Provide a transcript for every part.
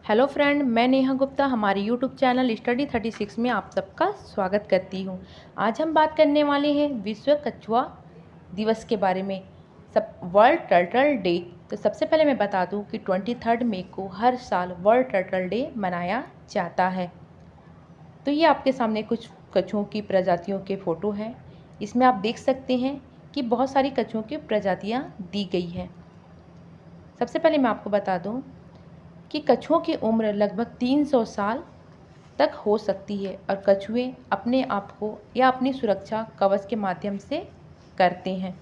Hello friend, मैं नेहा गुप्ता हमारे YouTube channel study 36 में आप सबका स्वागत करती हूँ। आज हम बात करने वाले हैं विश्व कछुआ दिवस के बारे में। World turtle day. तो सबसे पहले मैं बता दूँ कि 23 मई को हर साल वर्ल्ड टर्टल डे मनाया जाता है। तो ये आपके सामने कुछ कछुओं की प्रजातियों के फ़ोटो हैं। इसमें आप देख सकते हैं कि बहुत सारी कछुओं की प्रजातियाँ दी गई हैं। सबसे पहले मैं आपको बता दूँ कि कछुओं की उम्र लगभग 300 साल तक हो सकती है और कछुए अपने आप को या अपनी सुरक्षा कवच के माध्यम से करते हैं।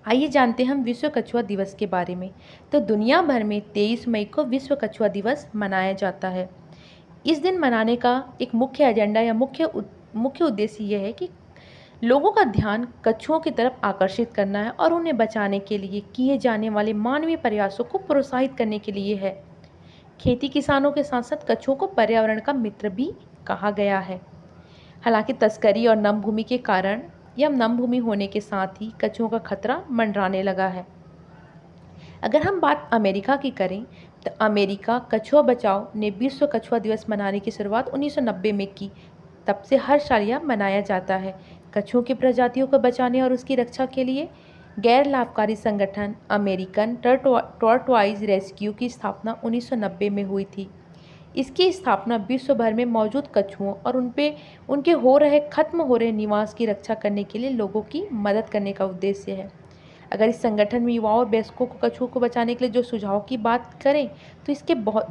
आइए जानते हैं हम विश्व कछुआ दिवस के बारे में। तो दुनिया भर में 23 मई को विश्व कछुआ दिवस मनाया जाता है। इस दिन मनाने का एक मुख्य एजेंडा या मुख्य उद्देश्य यह है कि लोगों का ध्यान कछुओं की तरफ आकर्षित करना है और उन्हें बचाने के लिए किए जाने वाले मानवीय प्रयासों को प्रोत्साहित करने के लिए है। खेती किसानों के साथ साथ कछुओं को पर्यावरण का मित्र भी कहा गया है। हालांकि तस्करी और नम भूमि के कारण या नम भूमि होने के साथ ही कछुओं का खतरा मंडराने लगा है। अगर हम बात अमेरिका की करें तो अमेरिका कछुआ बचाओ ने विश्व कछुआ दिवस मनाने की शुरुआत 1990 में की। तब से हर साल यह मनाया जाता है। कछुओं की प्रजातियों को बचाने और उसकी रक्षा के लिए गैर लाभकारी संगठन अमेरिकन टॉर्टवाइज रेस्क्यू की स्थापना 1990 में हुई थी। इसकी स्थापना विश्व भर में मौजूद कछुओं और उनके खत्म हो रहे निवास की रक्षा करने के लिए लोगों की मदद करने का उद्देश्य है। अगर इस संगठन में युवाओं और वयस्कों को कछुओं को बचाने के लिए जो सुझाव की बात करें तो इसके बहुत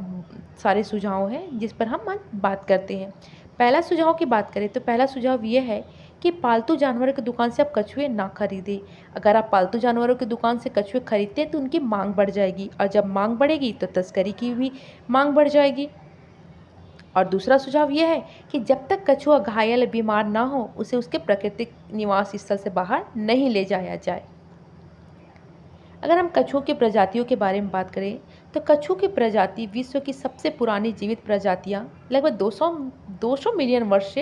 सारे सुझाव हैं जिस पर हम आज बात करते हैं। पहला सुझाव की बात करें तो पहला सुझाव ये है कि पालतू जानवरों की दुकान से आप कछुए ना खरीदें। अगर आप पालतू जानवरों की दुकान से कछुए खरीदते हैं तो उनकी मांग बढ़ जाएगी और जब मांग बढ़ेगी तो तस्करी की भी मांग बढ़ जाएगी। और दूसरा सुझाव यह है कि जब तक कछुआ घायल बीमार ना हो उसे उसके प्राकृतिक निवास स्थल से बाहर नहीं ले जाया जाए। अगर हम कछुओं की प्रजातियों के बारे में बात करें तो कछुओं की प्रजाति विश्व की सबसे पुरानी जीवित प्रजातियां लगभग 200 मिलियन वर्ष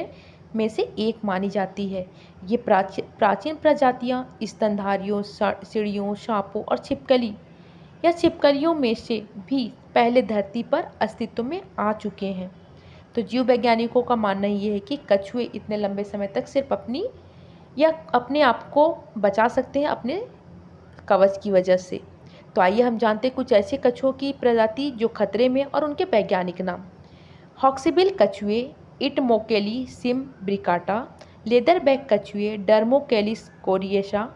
में से एक मानी जाती है। ये प्राचीन प्रजातियां स्तनधारियों, चिड़ियों, सांपों और छिपकलियों में से भी पहले धरती पर अस्तित्व में आ चुके हैं। तो जीव वैज्ञानिकों का मानना ये है कि कछुए इतने लंबे समय तक सिर्फ अपने आप को बचा सकते हैं अपने कवच की वजह से। तो आइए हम जानते हैं कुछ ऐसे कछुओं की प्रजाति जो खतरे में और उनके वैज्ञानिक नाम। हॉक्सबिल कछुए इटमोकेली सिम्ब्रिकाटा, लेदरबैक कछुए डर्मोकेलिस कोरिएशा,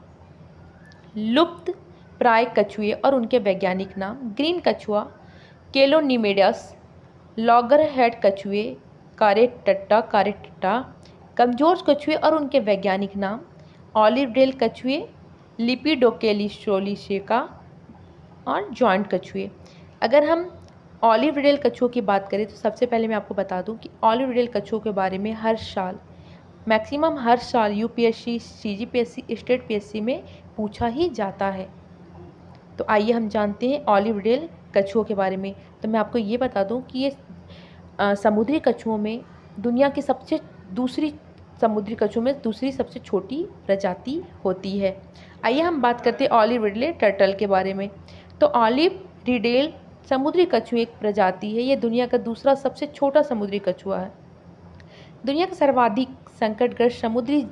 लुप्त प्राय कछुए और उनके वैज्ञानिक नाम। ग्रीन कछुआ केलोनिमिडस, लॉगरहेड कछुए कारेटिटा, कमजोर कछुए और उनके वैज्ञानिक नाम। ऑलिव डेल कछुए लिपिडोकेलिसोलिसेका और जॉइंट कछुए। अगर हम ऑलिव रिडेल कछुओं की बात करें तो सबसे पहले मैं आपको बता दूं कि ऑलिव रिडेल कछुओं के बारे में हर साल यूपीएससी, सीजीपीएससी, स्टेट पीएससी में पूछा ही जाता है। तो आइए हम जानते हैं ऑलिव रिडेल कछुओं के बारे में। तो मैं आपको ये बता दूं कि ये समुद्री कछुओं में समुद्री कछुओं में दूसरी सबसे छोटी प्रजाति होती है। आइए हम बात करते हैं ऑलिव रिडले टर्टल के बारे में। तो ऑलिव रिडेल समुद्री कछुए एक प्रजाति है। ये दुनिया का दूसरा सबसे छोटा समुद्री कछुआ है। दुनिया का सर्वाधिक संकटग्रस्त समुद्री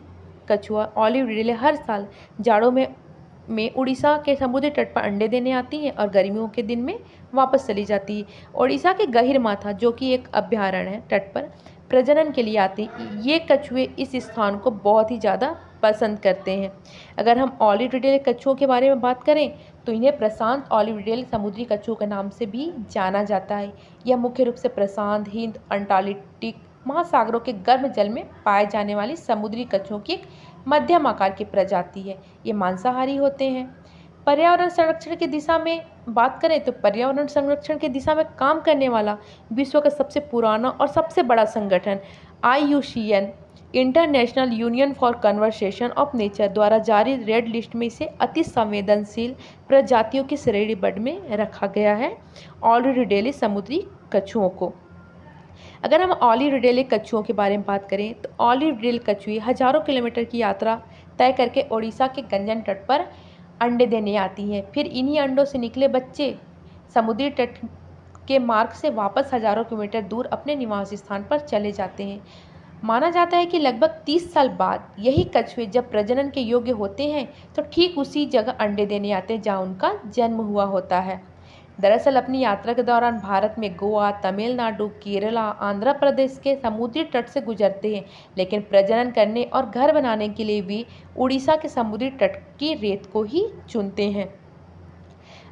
कछुआ ऑलिव रिडले हर साल जाड़ों में उड़ीसा के समुद्री तट पर अंडे देने आती हैं और गर्मियों के दिन में वापस चली जाती है। उड़ीसा के गहीरमाथा जो कि एक अभयारण्य है तट पर प्रजनन के लिए आते हैं। ये कछुए इस स्थान को बहुत ही ज़्यादा पसंद करते हैं। अगर हम ऑलिव रिडेल कछुओं के बारे में बात करें तो इन्हें प्रशांत ऑलिव रिडेल समुद्री कछुओं के नाम से भी जाना जाता है। यह मुख्य रूप से प्रशांत, हिंद, अंटार्कटिक महासागरों के गर्म जल में पाए जाने वाली समुद्री कछुओं की एक मध्यम आकार की प्रजाति है। ये मांसाहारी होते हैं। पर्यावरण संरक्षण की दिशा में बात करें तो पर्यावरण संरक्षण की दिशा में काम करने वाला विश्व का सबसे पुराना और सबसे बड़ा संगठन IUCN, international union for conservation of nature द्वारा जारी रेड लिस्ट में इसे अति संवेदनशील प्रजातियों की श्रेणीबद्ध में रखा गया है ऑलिव रिडेल समुद्री कछुओं को। अगर हम ऑलिव रिडेल कछुओं के बारे में बात करें तो ऑलिव रिडेल कछुए हजारों किलोमीटर की यात्रा तय करके ओडिशा के गंजन तट पर अंडे देने आती हैं। फिर इन्हीं अंडों से निकले बच्चे समुद्री तट के मार्ग से वापस हजारों किलोमीटर दूर अपने निवास स्थान पर चले जाते हैं। माना जाता है कि लगभग 30 साल बाद यही कछुए जब प्रजनन के योग्य होते हैं तो ठीक उसी जगह अंडे देने आते हैं जहाँ उनका जन्म हुआ होता है। दरअसल अपनी यात्रा के दौरान भारत में गोवा, तमिलनाडु, केरला, आंध्र प्रदेश के समुद्री तट से गुजरते हैं, लेकिन प्रजनन करने और घर बनाने के लिए भी उड़ीसा के समुद्री तट की रेत को ही चुनते हैं।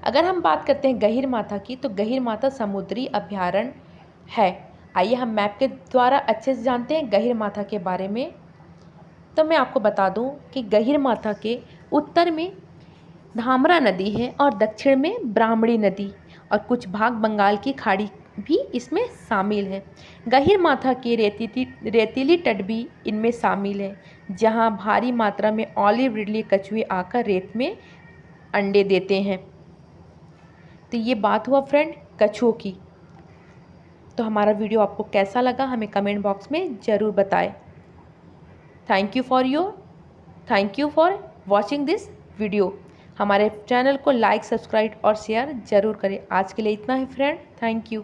अगर हम बात करते हैं गहीर माथा की, तो गहीर माथा समुद्री अभयारण्य है। आइए हम मैप के द्वारा अच्छे से जानते हैं गहीर माथा के बारे में। तो मैं आपको बता दूं कि गहीर माथा के उत्तर में धामरा नदी है और दक्षिण में ब्राह्मणी नदी और कुछ भाग बंगाल की खाड़ी भी इसमें शामिल है। गहीर माथा के रेतीली तट भी इनमें शामिल है, जहां भारी मात्रा में ऑलिव रिडले कछुए आकर रेत में अंडे देते हैं। तो ये बात हुआ फ्रेंड कछुओं की। तो हमारा वीडियो आपको कैसा लगा हमें कमेंट बॉक्स में ज़रूर बताएं। Thank you for watching this video. हमारे चैनल को लाइक, सब्सक्राइब और शेयर ज़रूर करें। आज के लिए इतना ही फ्रेंड, थैंक यू।